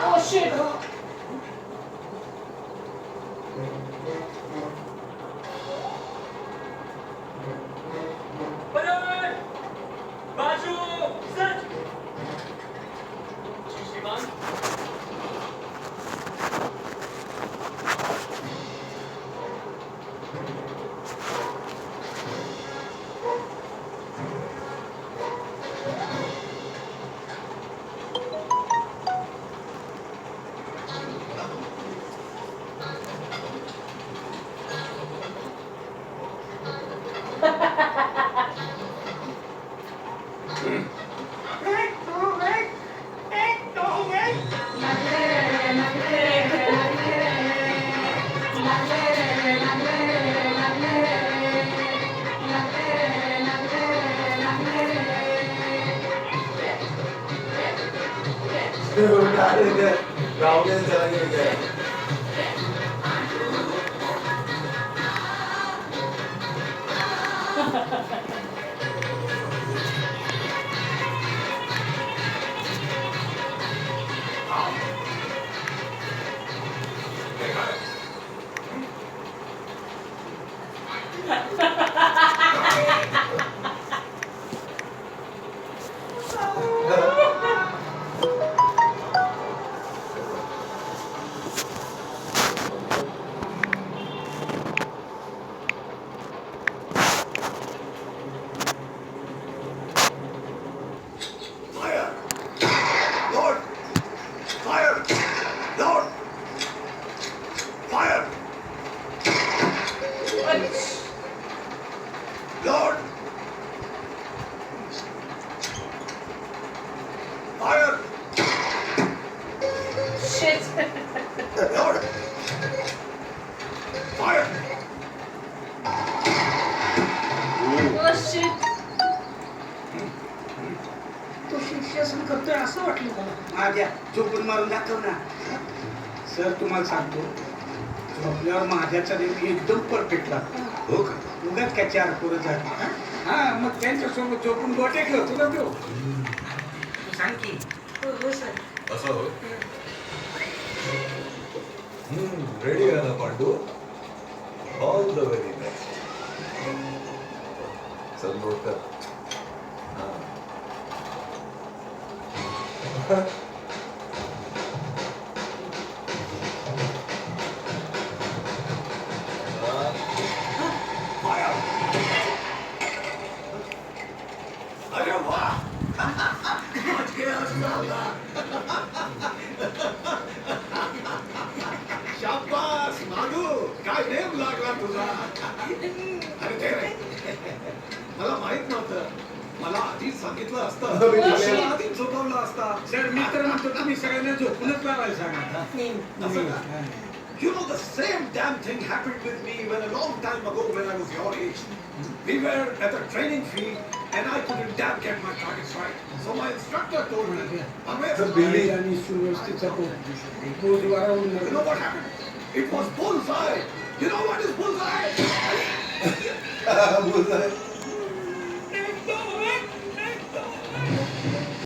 Oh shit! बाजू सच श्रीमान राहुल चला गया Shit! Oh shit! तो शिक्षण करतोय असं वाटलं मला. माझ्या चोपून मारून दाखव ना. सर तुम्हाला सांगतो झोपल्यावर माझ्याचा देव एकदम परफेक्ट लागतो. हो का? उगाच काय चार पोरं जात. हा मग त्यांच्यासोबत झोपून गोटे खेळतो ना तो. सांग की. हो सर. असं हो रेडी आहे ना Pandu all the very best चल नोट कर अरे वाह आज के शाबास नागू काय नेम लागला तुझा अरे ते रे मला माहित नव्हतं मला आधीच सांगितलं असतं मला आधीच झोपवलं असता सर मी तर म्हणतो तुम्ही सगळ्यांना झोपूनच लावायला सांगा. असं का? You know, the same damn thing happened with me when a long time ago when I was your age. We were at a training field and I couldn't damn get my targets right. So my instructor told me, Sir, Billy. आणि सुव्यवस्थेचा pose वाढवून you know what happened? It was bullseye. You know what is bullseye? बोल